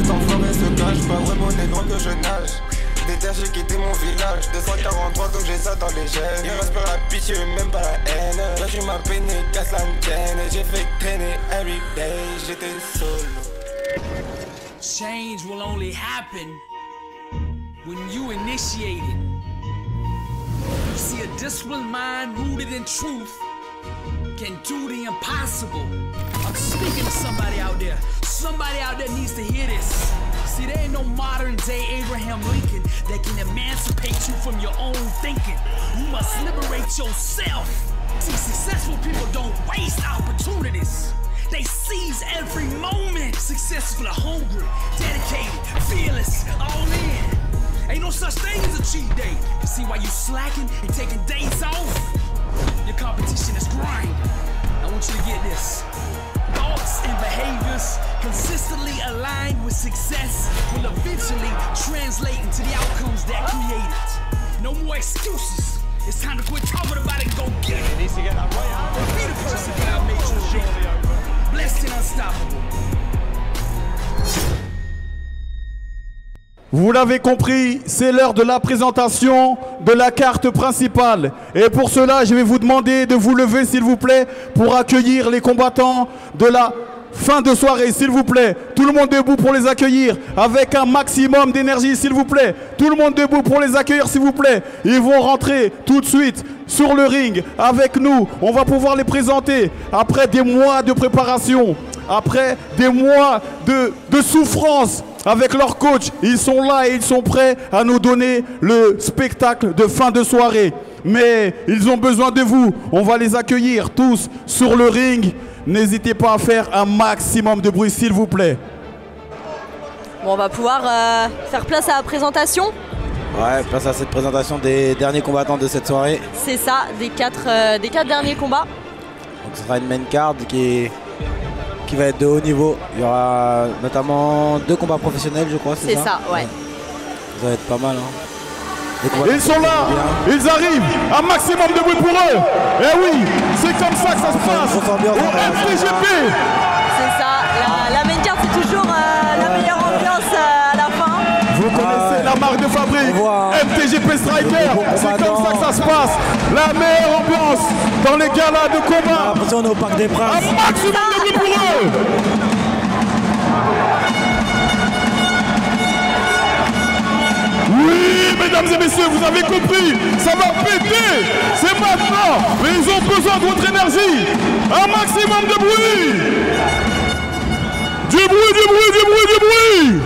Cet enfoiré se cache, pas vraiment des droits que je nage. Déter, j'ai quitté mon village, 243 donc j'ai ça dans les gènes. Il m'inspire la pitié, même pas la haine. Là j'ai ma peine et casse l'antenne. J'ai fait traîner everyday, j'étais solo. Change will only happen when you initiate it. You see, a disciplined mind rooted in truth can do the impossible. I'm speaking to somebody out there. Somebody out there needs to hear this. See, there ain't no modern day Abraham Lincoln that can emancipate you from your own thinking. You must liberate yourself. See, successful people don't waste opportunities. They seize every moment. Successful, hungry, dedicated, fearless, all in. Ain't no such thing as a cheat day. You see why you slacking and taking days off? Your competition is grind. I want you to get this. Thoughts and behaviors consistently aligned with success will eventually translate into the outcomes that create it. No more excuses. It's time to quit talking about it and go get it. He needs to get that right out. Be the person God made you to be. Blessed and unstoppable. Vous l'avez compris, c'est l'heure de la présentation de la carte principale. Et pour cela, je vais vous demander de vous lever, s'il vous plaît, pour accueillir les combattants de la fin de soirée, s'il vous plaît. Tout le monde debout pour les accueillir, avec un maximum d'énergie, s'il vous plaît. Tout le monde debout pour les accueillir, s'il vous plaît. Ils vont rentrer tout de suite sur le ring avec nous. On va pouvoir les présenter après des mois de préparation, après des mois de souffrance. Avec leur coach, ils sont là et ils sont prêts à nous donner le spectacle de fin de soirée. Mais ils ont besoin de vous. On va les accueillir tous sur le ring. N'hésitez pas à faire un maximum de bruit, s'il vous plaît. Bon, on va pouvoir faire place à la présentation. Ouais, place à cette présentation des derniers combattants de cette soirée. C'est ça, des quatre derniers combats. Donc ce sera une main card qui va être de haut niveau. Il y aura notamment 2 combats professionnels, je crois, c'est ça? C'est ça, ouais. Ça va être pas mal, hein. Ils sont là, ils arrivent, un maximum de bruit pour eux. Eh oui, c'est comme ça que ça se passe au FTGP. C'est ça, la main card c'est toujours la meilleure ambiance à la fin. Vous connaissez la marque de fabrique, FTGP Striker, c'est comme ça que ça se passe. La meilleure ambiance dans les galas de combat. On est au Parc des Princes. Un maximum de bruit pour eux. Oui, mesdames et messieurs, vous avez compris, ça va péter, c'est maintenant, mais ils ont besoin de votre énergie, un maximum de bruit. Du bruit, du bruit, du bruit, du bruit.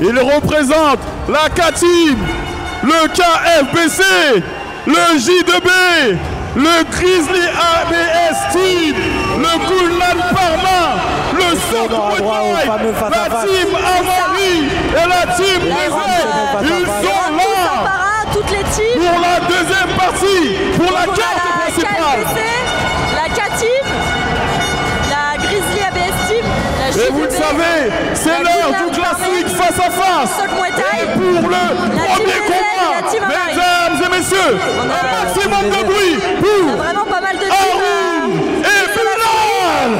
Il représente la K-Team, le KFBC, le J2B, le Grizzly ABS Team, le Goulman Parma, le Soc-Muay, la Team Amari et la Team Brésil. Ils sont là toutes les teams pour la deuxième partie, pour la carte principale. KFBC, la K-Team, la Grizzly ABS Team, la J2B. Et vous le savez, c'est l'heure du classique face à face. Et pour le premier combat, mesdames et messieurs, un maximum de bruit pour vraiment pas mal de Haroun et Bilal.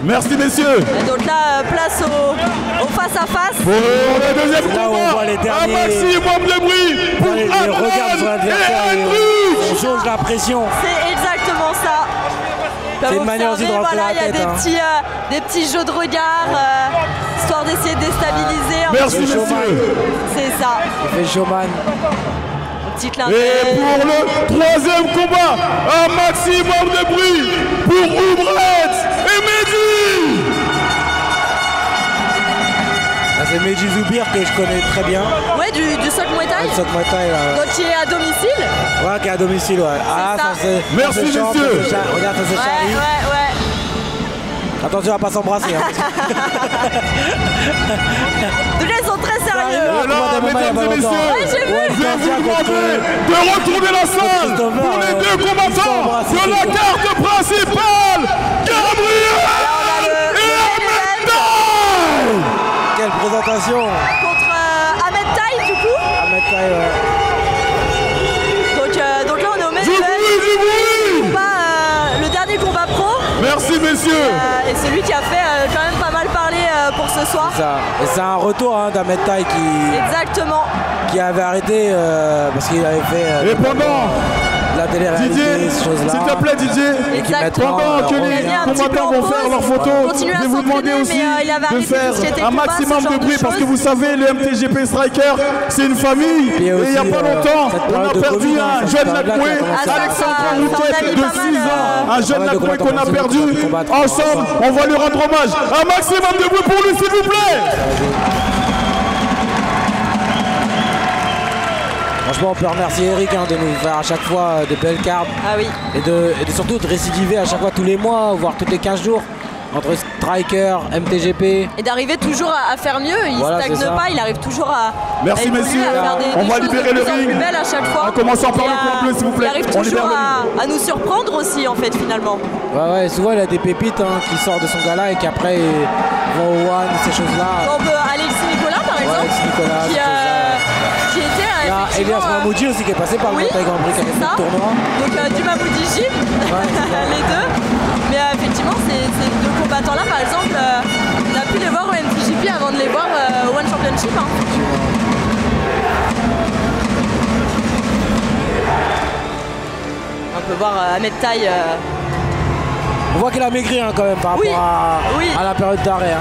Merci messieurs. Et donc là, place au face-à-face. Pour le deuxième combat, un maximum de bruit pour Haroun et Andrew. On change la pression. C'est exactement ça. C'est une manière aussi de rentrer voilà, la il y tête. Des petits jeux de regard, histoire d'essayer de déstabiliser. Merci messieurs. C'est ça. Il fait showman. Petite et pour le troisième combat, un maximum de bruit pour Oubret et Mehdi. C'est Mehdi Zoubir que je connais très bien. Ouais, du Soc-Muay Thai. Le Soc-Muay Thai là. Donc qui est à domicile. Ouais, qui est à domicile, ouais. Ah, ça c'est. Merci messieurs. Regarde, ça c'est Charlie. Ouais. Attention à pas s'embrasser. Hein. Donc là, ils sont très sérieux. Et là, mesdames et messieurs, je vais vous demander de retourner la salle pour les deux combattants de la carte principale, Gabriel et Ahmed Taï. Quelle présentation! Contre Ahmed Taï, du coup. Ahmed Taï, ouais. Donc là, on est au même le dernier combat pro. Merci, messieurs. Et c'est lui qui a fait quand même pas mal parler pour ce soir. Ça. Et c'est un retour d'Ahmed Taï Exactement. qui avait arrêté parce qu'il avait fait Et pendant la télé-réalité, Didier, ces choses-là. s'il te plaît Didier, Exactement. pendant que les combattants vont faire leurs photos, je Continuer à vais vous demander s'entraîner, aussi mais il avait de arrêté faire tout ce qui était un combat, maximum ce genre de bruit de parce que choses. vous savez, le MTGP Striker, c'est une famille. Et Et il n'y a aussi, pas longtemps, cette on période a de perdu Covid, un cette jeune période-là Nakoué, qui a commencé à- Alexandre ça en a Rouquette mis de pas 6 mal, ans. Un jeune pas mal de Nakoué qu'on a combattants perdu. qui combattent. Ensemble, on va lui rendre hommage. Un maximum de bruit pour lui, s'il vous plaît. Franchement, on peut remercier Eric de nous faire à chaque fois de belles cartes Ah oui. et de surtout de récidiver à chaque fois tous les mois, voire tous les 15 jours entre Striker, MTGP. Et d'arriver toujours à faire mieux. Il Voilà, stagne c'est ça. pas, il arrive toujours à. Merci, évoluer, messieurs. à faire On va choses libérer de le plus en ring. plus belles à chaque fois. En commençant par Et, le point bleu, s'il vous plaît. Il arrive On libère toujours le à nous surprendre aussi, en fait, finalement. Ouais, souvent il a des pépites qui sortent de son gala et qui après vont au One, ces choses-là. On peut Alexis Nicolas, par exemple, Alexis Nicolas, qui était Il y a effectivement. Elias Mahmoudi aussi qui est passé par le Oui, Montaï Grand Prix qui a fait c'est ça. le tournoi. Donc du Mahmoudi Gym, les deux. Mais effectivement, ces deux combattants-là, par exemple, on a pu les voir au MTGP avant de les voir au One Championship. Hein. On peut voir Ahmed Taï. On voit qu'il a maigri quand même par rapport à la période d'arrêt.